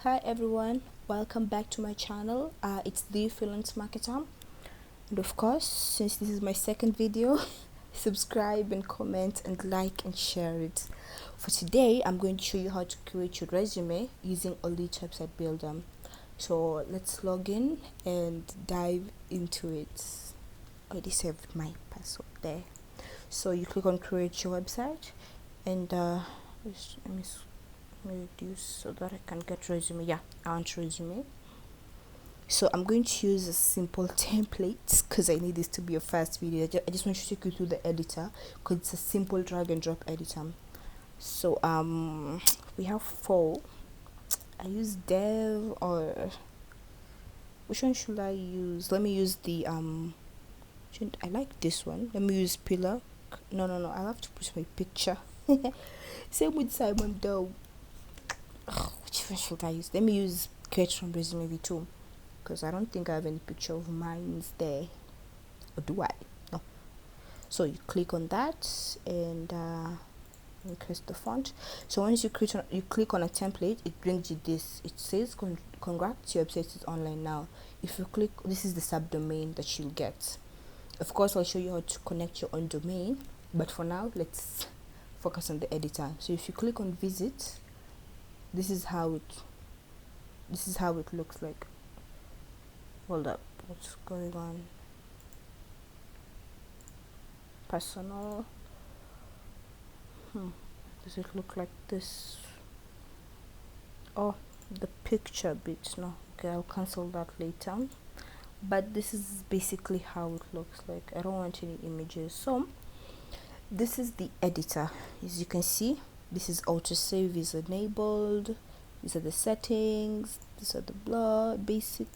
Hi everyone, welcome back to my channel. It's the freelance marketer, and of course, since this is my second video, subscribe and comment and like and share it. For today, I'm going to show you how to create your resume using OLITT website builder. So let's log in and dive into it. I already saved my password there. So you click on create your website, and let me reduce so that I can get resume. Yeah, I want resume. So I'm going to use a simple template because I need this to be a fast video. I just want to take you through the editor because it's a simple drag and drop editor. So we have 4. I use dev, or which one should I use? Let me use the I like this one. Let me use pillar. No, I'll have to put my picture. Same with Simon though. Which one should I use? Let me use create from resume v2 because I don't think I have any picture of mine there, or do I? No. So you click on that and increase the font. So once you click on a template, it brings you this. It says congrats, your website is online now. If you click, this is the subdomain that you'll get. Of course, I'll show you how to connect your own domain, but for now let's focus on the editor. So if you click on visit, this is how it looks like. Hold up, what's going on? Personal. Does it look like this? Oh, the picture bit. No, okay, I'll cancel that later. But this is basically how it looks like. I don't want any images. So this is the editor. As you can see, this is autosave is enabled. These are the settings. These are the basic,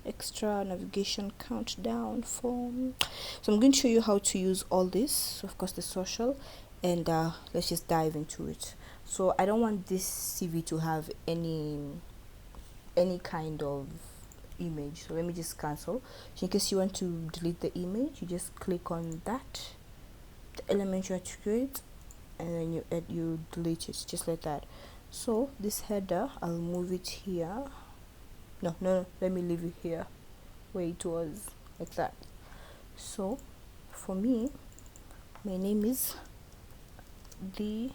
extra, navigation, countdown, form. So I'm going to show you how to use all this, of course the social, and let's just dive into it. So I don't want this CV to have any kind of image, so let me just cancel. So in case you want to delete the image, you just click on that, the element you want to create, and then you delete it just like that. So this header, I'll move it here. No, let me leave it here where it was, like that. So for me, my name is the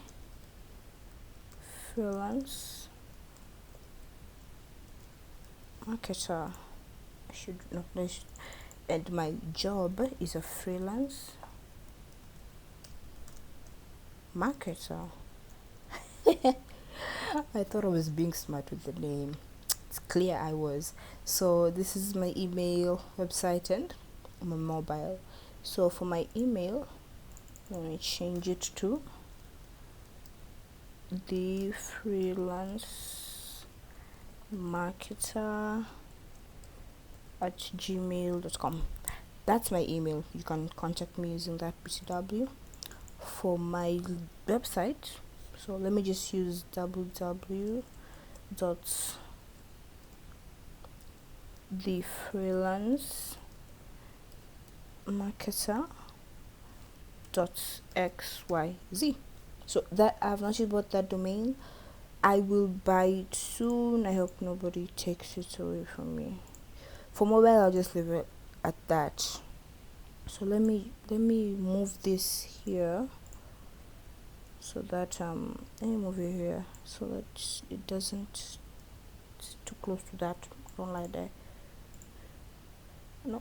freelance marketer. And my job is a freelance marketer. I thought I was being smart with the name. It's clear I was. So this is my email, website, and my mobile. So for my email, let me change it to the freelance marketer at gmail.com. That's my email. You can contact me using that BCW. For my website, so let me just use www.thefreelancemarketer.xyz. So that I've not yet bought that domain. I will buy it soon. I hope nobody takes it away from me. For mobile, I'll just leave it at that. So let me move this here so that let me move it here so that it doesn't, it's too close to that. Don't like that. No,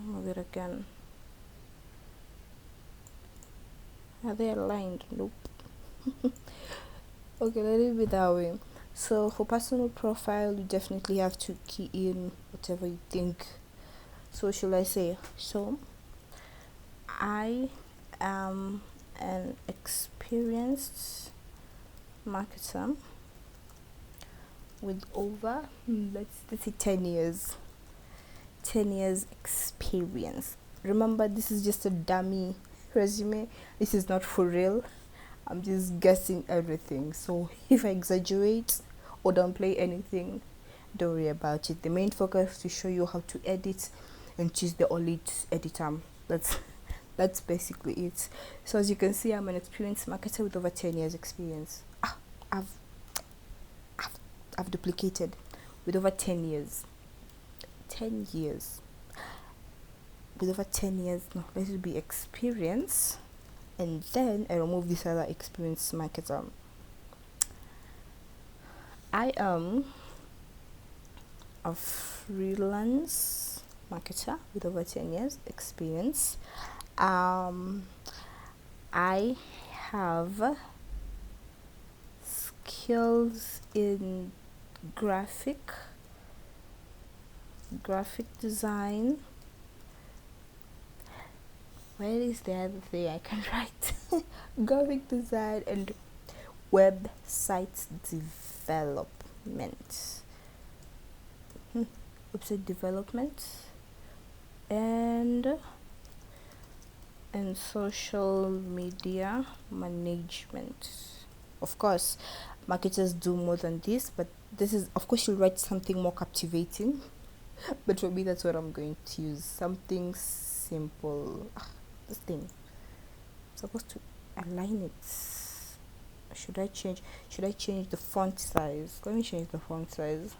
move it again. Are they aligned? Nope. Okay, let it be that way. So for personal profile, you definitely have to key in whatever you think. So should I say, so I am an experienced marketer with over let's say 10 years experience. Remember, this is just a dummy resume. This is not for real. I'm just guessing everything. So if I exaggerate or don't play anything, don't worry about it. The main focus is to show you how to edit and choose the OLITT editor. That's basically it. So as you can see, I'm an experienced marketer with over 10 years experience. I've I've duplicated with over 10 years. 10 years. With over 10 years, no, let it be experience. And then I remove this other experience marketer. I am a freelance marketer with over 10 years experience. I have skills in graphic design. Where is the other thing I can write? Graphic design and website development. Website development and social media management. Of course, marketers do more than this, but this is, of course, you'll write something more captivating. But for me, that's what I'm going to use. Something simple. This thing, I'm supposed to align it. Should I change the font size? Let me change the font size.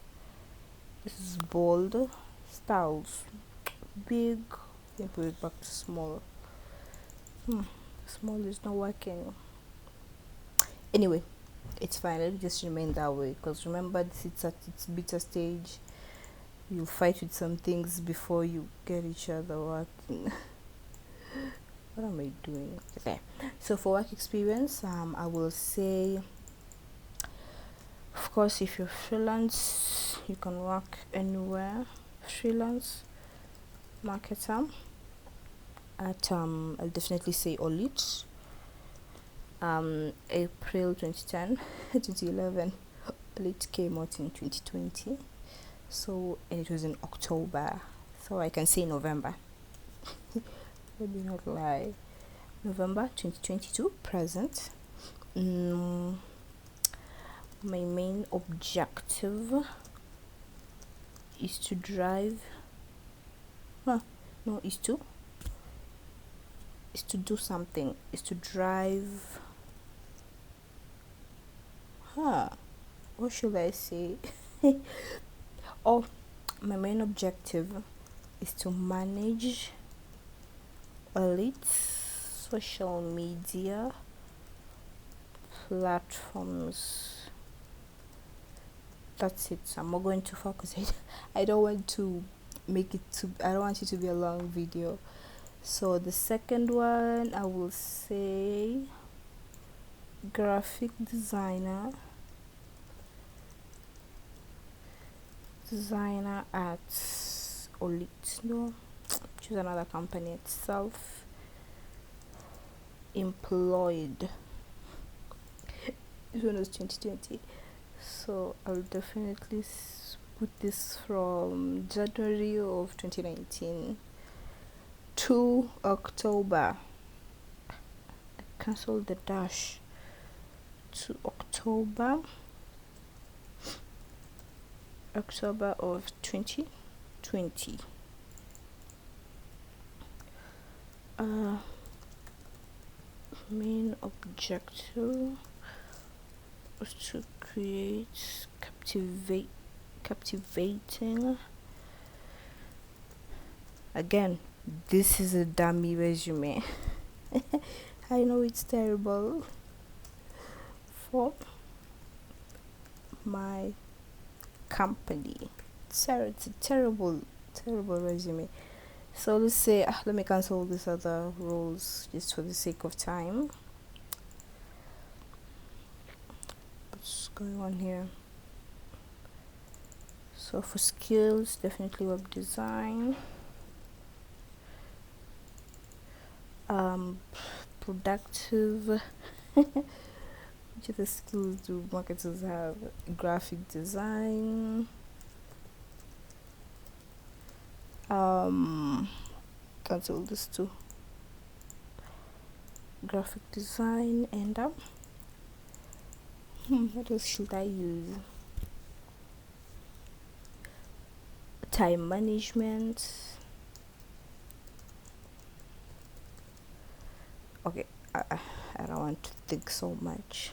This is bold. Styles big. Then put it back to small. Small is not working. Anyway, it's fine. Let it just remain that way, because remember, this is at its beta stage. You fight with some things before you get each other working. What am I doing? Okay, so for work experience, I will say, of course, if you're freelance, you can work anywhere. Freelance marketer at I'll definitely say OLITT. April 2010 2011. OLITT came out in 2020, so, and it was in October, so I can say November. Let me not lie. November 2022 present. My main objective is to drive is to do something, is to drive what should I say? Oh, my main objective is to manage OLITT social media platforms. That's it. I'm not going to focus it. I don't want to make it too, I don't want it to be a long video. So the second one, I will say graphic designer at OLITT. No, choose another company. Itself employed. This one was 2020, so I'll definitely put this from January of 2019 to October. Cancel the dash to October of 2020. Main objective was to create captivating. Again, this is a dummy resume. I know it's terrible for my company. It's a terrible resume. So let's say, let me cancel these other roles just for the sake of time. What's going on here? So for skills, definitely web design. Productive. Which other skills do marketers have? Graphic design. Cancel this too. Graphic design and what else should I use? Time management. Okay, I don't want to think so much.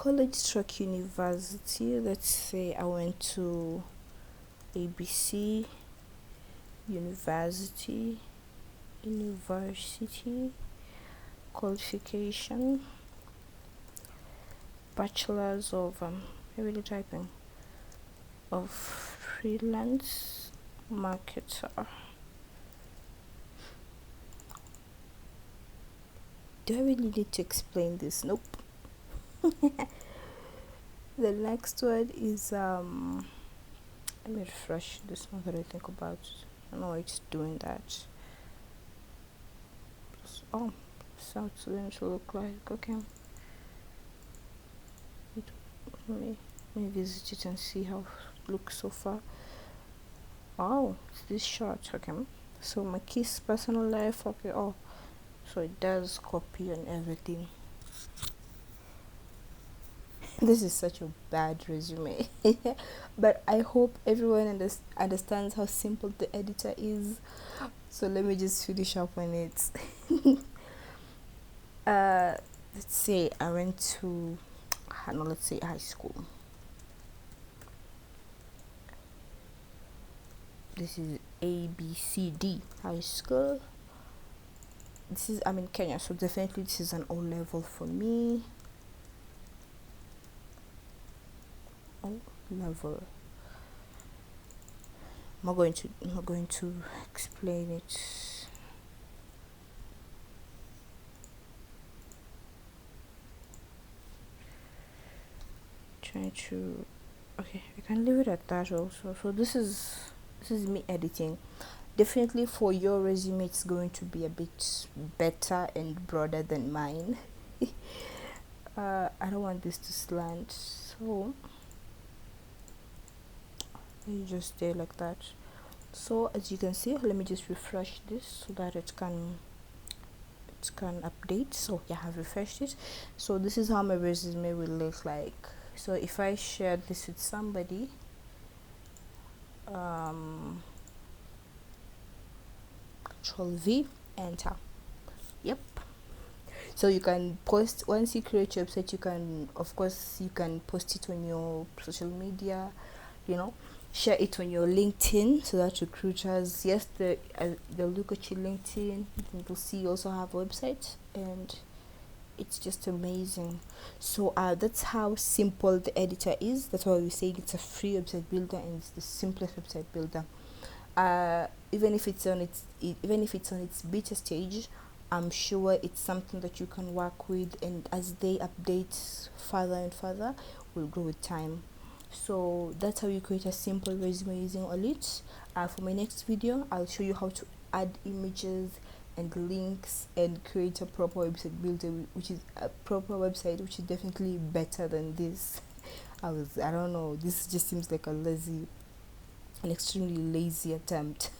college stroke university. Let's say I went to ABC university. Qualification, bachelor's of really typing of freelance marketer. Do I really need to explain this? Nope. The next one is let me refresh this one that I think about. I know it's doing that. Oh, so it's going to look like, okay. Let me visit it and see how it looks so far. Oh, it's this short, okay. So my kiss personal life, okay. Oh, so it does copy and everything. This is such a bad resume. But I hope everyone understands how simple the editor is. So let me just finish up on it. Let's say I went to let's say high school. This is ABCD high school. This is, I'm in Kenya, so definitely this is an O level for me. O level. I'm not going to explain it. Trying to, okay, I can leave it at that also. So this is me editing. Definitely for your resume it's going to be a bit better and broader than mine. I don't want this to slant, so you just stay like that. So as you can see, let me just refresh this so that it can update. So yeah, I have refreshed it. So this is how my resume will look like. So if I share this with somebody, Control V, enter. Yep. So you can post, once you create your website, you can, of course, you can post it on your social media, you know, share it on your LinkedIn so that recruiters, yes, they'll look at your LinkedIn, they'll see you also have a website, and it's just amazing. So that's how simple the editor is. That's why we say it's a free website builder, and it's the simplest website builder. Even if it's on its beta stage, I'm sure it's something that you can work with, and as they update further and further, will grow with time. So that's how you create a simple resume using OLITT. For my next video, I'll show you how to add images and links and create a proper website builder, which is a proper website, which is definitely better than this. I don't know, this just seems like an extremely lazy attempt.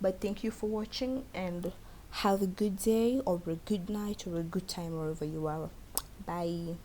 But thank you for watching, and have a good day or a good night or a good time wherever you are. Bye.